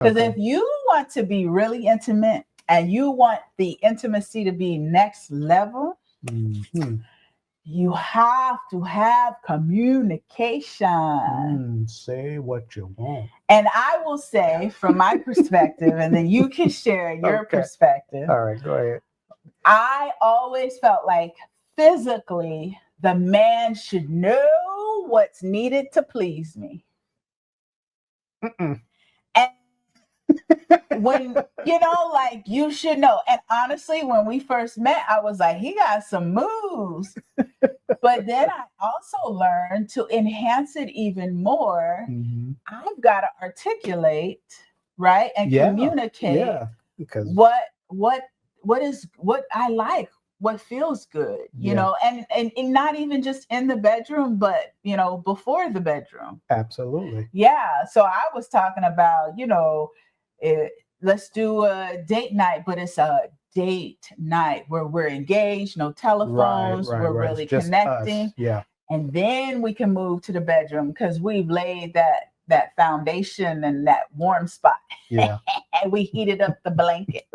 Because if you want to be really intimate and you want the intimacy to be next level, you have to have communication. Say what you want. And I will say, from my perspective, and then you can share your perspective. All right, go ahead. I always felt like physically the man should know what's needed to please me. And when, like you should know. And honestly, when we first met, I was like, he got some moves. But then I also learned to enhance it even more. I've got to articulate, right? And communicate because what I like, what feels good, you know, and not even just in the bedroom, but before the bedroom. Absolutely. Yeah. So I was talking about, let's do a date night, but it's a date night where we're engaged, no telephones, we're really connecting. Us. Yeah. And then we can move to the bedroom because we've laid that foundation and that warm spot. Yeah. And we heated up the blanket.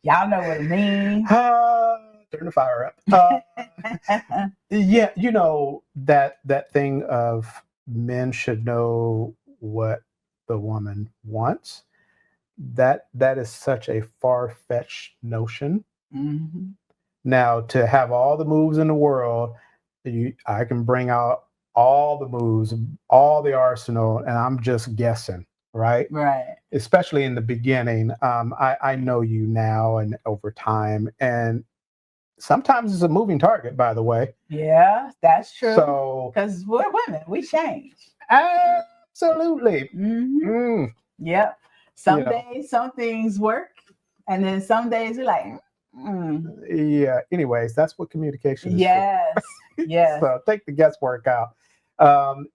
Y'all know what I mean. Turn the fire up. Yeah, that thing of men should know what the woman wants. That is such a far-fetched notion. Now, to have all the moves in the world, I can bring out all the moves, all the arsenal, and I'm just guessing. Right. Especially in the beginning. I know you now and over time, and sometimes it's a moving target, by the way. Yeah, that's true. So, because we're women, we change. Absolutely. Yep. Some days, some things work, and then some days you're like, Yeah. Anyways, that's what communication is. Yes. Yes. So take the guesswork out.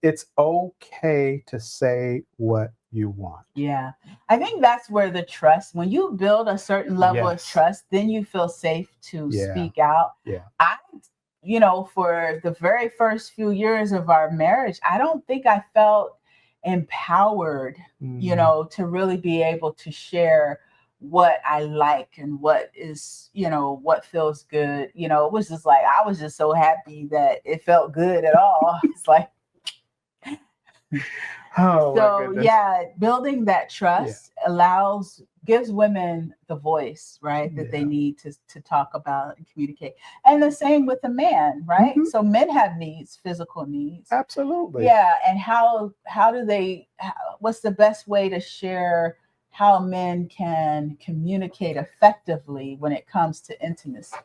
It's okay to say what you want. Yeah. I think that's where the trust, when you build a certain level of trust, then you feel safe to speak out. Yeah. For the very first few years of our marriage, I don't think I felt empowered, to really be able to share what I like and what is, what feels good. It was just like, I was just so happy that it felt good at all. It's like, building that trust gives women the voice, right, that they need to talk about and communicate. And the same with the man, right? So men have needs, physical needs. Absolutely. Yeah. And what's the best way to share how men can communicate effectively when it comes to intimacy?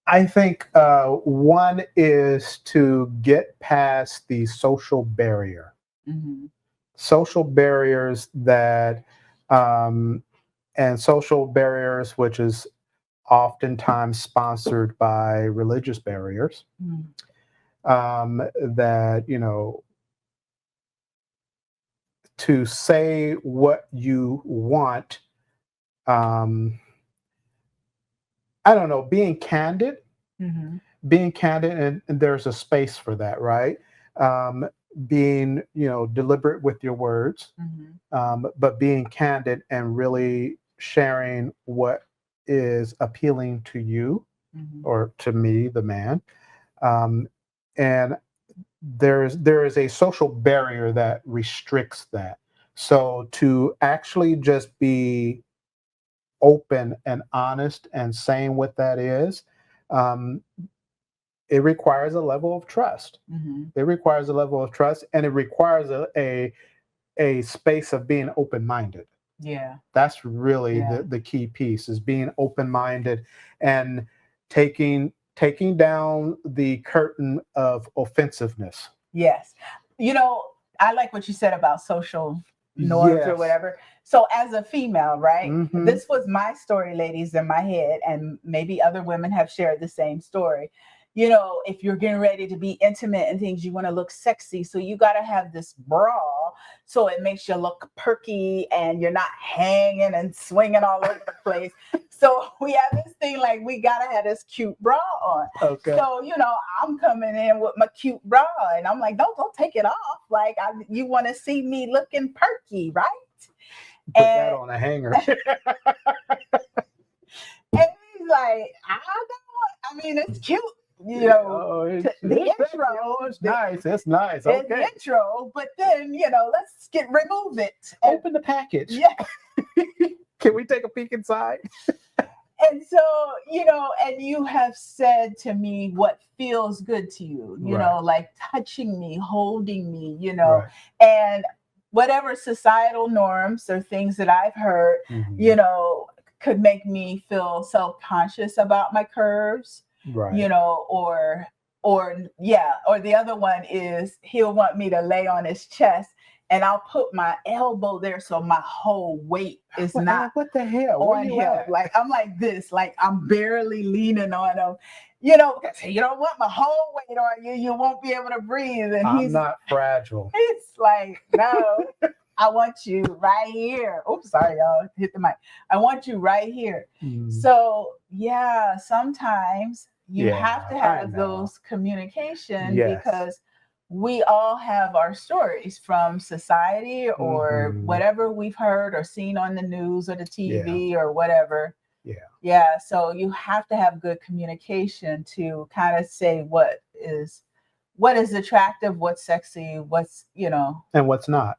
I think one is to get past the social barrier. Social barriers and social barriers, which is oftentimes sponsored by religious barriers, that, to say what you want, I don't know, being candid, and there's a space for that, right? Being, deliberate with your words, but being candid and really sharing what is appealing to you or to me, the man. And there is a social barrier that restricts that. So to actually just be open and honest and saying what that is, it requires a level of trust. It requires a level of trust, and it requires a space of being open-minded. Yeah. That's really the key piece, is being open-minded and taking down the curtain of offensiveness. Yes. I like what you said about social norms or whatever. So as a female, right? This was my story, ladies, in my head, and maybe other women have shared the same story. If you're getting ready to be intimate and things, you want to look sexy. So you got to have this bra so it makes you look perky and you're not hanging and swinging all over the place. So we have this thing like, we got to have this cute bra on. Okay. So, I'm coming in with my cute bra and I'm like, don't take it off. Like, you want to see me looking perky, right? Put that on a hanger. And he's like, I don't know. I mean, it's cute, you know. The intro, it's nice. It's nice. Okay. The intro, but then let's remove it. Open the package. Yeah. Can we take a peek inside? And so, and you have said to me what feels good to you, like touching me, holding me, Right. and whatever societal norms or things that I've heard, could make me feel self-conscious about my curves, right. or the other one is he'll want me to lay on his chest and I'll put my elbow there so my whole weight is not what the hell on him. At? Like I'm like this, like I'm barely leaning on him, because you don't want my whole weight on you. You won't be able to breathe. And I'm not fragile. It's like, no, I want you right here. Oops, sorry, y'all, hit the mic. I want you right here. So yeah, sometimes you have to have those communication because we all have our stories from society or whatever we've heard or seen on the news or the TV or whatever. Yeah. So you have to have good communication to kind of say what is attractive, what's sexy, what's, and what's not.